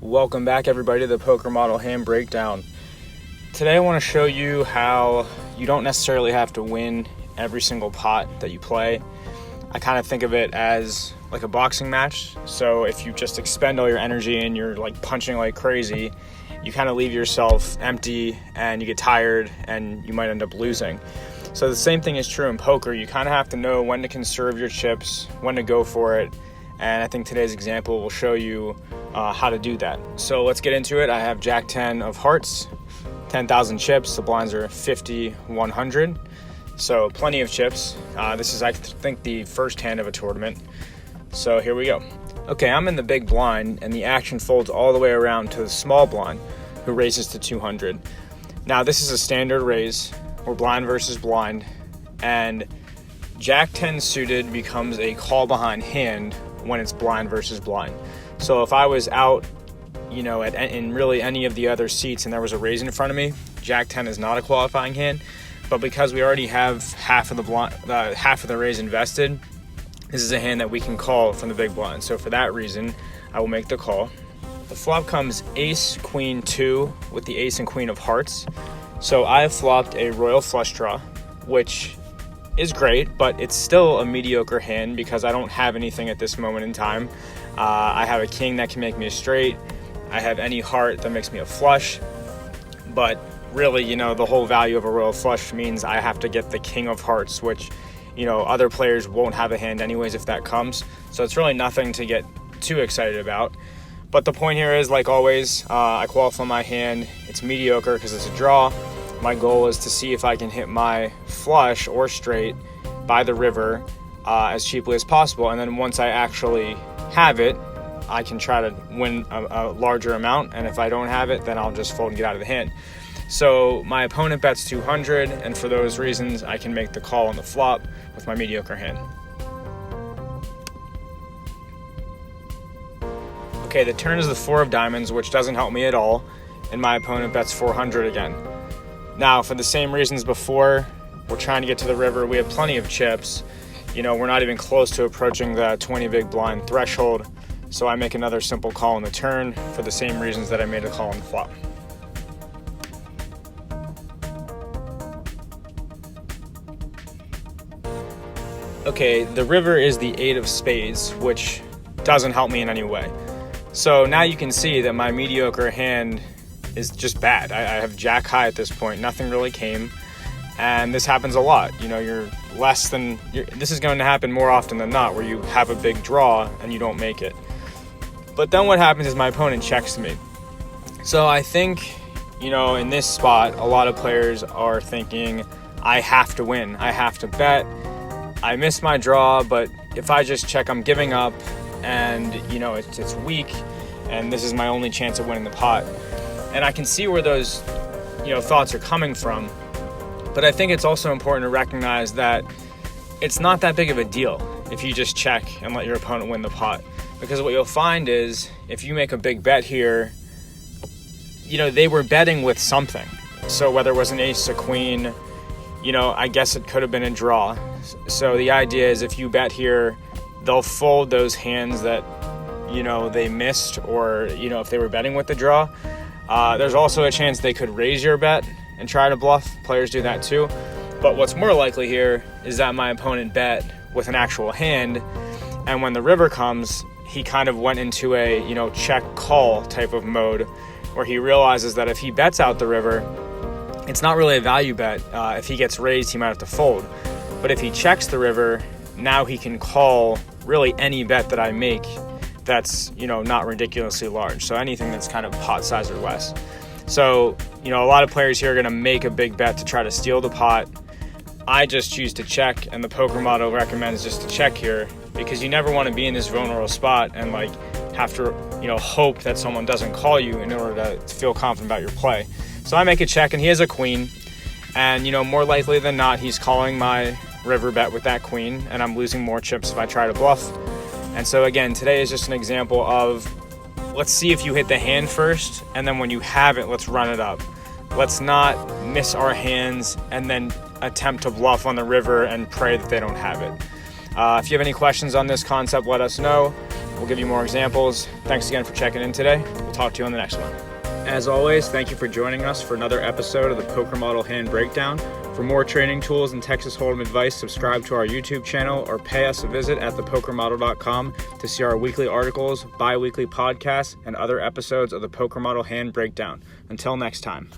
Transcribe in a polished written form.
Welcome back, everybody, to the Poker Model Hand Breakdown. Today I want to show you how you don't necessarily have to win every single pot that you play. I kind of think of it as like a boxing match. So if you just expend all your energy and you're like punching like crazy, you kind of leave yourself empty and you get tired and you might end up losing. So the same thing is true in poker. You kind of have to know when to conserve your chips, when to go for it. And I think today's example will show you how to do that. So let's get into it. I have Jack 10 of hearts, 10,000 chips. The blinds are 50, 100. So plenty of chips. This is, I think, the first hand of a tournament. So here we go. Okay, I'm in the big blind, and the action folds all the way around to the small blind, who raises to 200. Now, this is a standard raise, or blind versus blind, and Jack 10 suited becomes a call behind hand when it's blind versus blind. So if I was out, in really any of the other seats and there was a raise in front of me, Jack 10 is not a qualifying hand. But because we already have half of the raise invested, this is a hand that we can call from the big blind. So for that reason, I will make the call. The flop comes ace, queen, 2 with the ace and queen of hearts. So I have flopped a royal flush draw, which is great, but it's still a mediocre hand because I don't have anything at this moment in time. I have a king that can make me a straight. I have any heart that makes me a flush. But really, the whole value of a royal flush means I have to get the king of hearts, which, other players won't have a hand anyways if that comes. So it's really nothing to get too excited about. But the point here is, like always, I qualify my hand. It's mediocre because it's a draw. My goal is to see if I can hit my flush or straight by the river as cheaply as possible. And then once I actually have it, I can try to win a larger amount. And if I don't have it, then I'll just fold and get out of the hand. So my opponent bets 200, and for those reasons, I can make the call on the flop with my mediocre hand. Okay, the turn is the 4 of diamonds, which doesn't help me at all, and my opponent bets 400 again. Now, for the same reasons before, we're trying to get to the river. We have plenty of chips. We're not even close to approaching the 20 big blind threshold. So I make another simple call on the turn for the same reasons that I made a call on the flop. Okay, the river is the 8 of spades, which doesn't help me in any way. So now you can see that my mediocre hand is just bad. I have jack high at this point. Nothing really came. And this happens a lot. This is going to happen more often than not, where you have a big draw and you don't make it. But then what happens is my opponent checks me. So I think, in this spot, a lot of players are thinking, I have to win. I have to bet. I missed my draw, but if I just check, I'm giving up. And, it's weak. And this is my only chance of winning the pot. And I can see where those, thoughts are coming from. But I think it's also important to recognize that it's not that big of a deal if you just check and let your opponent win the pot. Because what you'll find is if you make a big bet here, they were betting with something. So whether it was an ace, a queen, I guess it could have been a draw. So the idea is if you bet here, they'll fold those hands that, they missed, or, if they were betting with the draw. There's also a chance they could raise your bet and try to bluff. Players do that too. But what's more likely here is that my opponent bet with an actual hand, and when the river comes, he kind of went into a, check call type of mode, where he realizes that if he bets out the river, it's not really a value bet. If he gets raised, he might have to fold. But if he checks the river, now he can call really any bet that I make that's, not ridiculously large. So anything that's kind of pot size or less. So, a lot of players here are going to make a big bet to try to steal the pot. I just choose to check, and the poker model recommends just to check here, because you never want to be in this vulnerable spot and have to, hope that someone doesn't call you in order to feel confident about your play. So I make a check, and he has a queen, and, more likely than not, he's calling my river bet with that queen, and I'm losing more chips if I try to bluff. And so again, today is just an example of, let's see if you hit the hand first, and then when you have it, let's run it up. Let's not miss our hands and then attempt to bluff on the river and pray that they don't have it. If you have any questions on this concept, let us know. We'll give you more examples. Thanks again for checking in today. We'll talk to you on the next one. As always, thank you for joining us for another episode of the Poker Model Hand Breakdown. For more training tools and Texas Hold'em advice, subscribe to our YouTube channel or pay us a visit at thepokermodel.com to see our weekly articles, bi-weekly podcasts, and other episodes of the Poker Model Hand Breakdown. Until next time.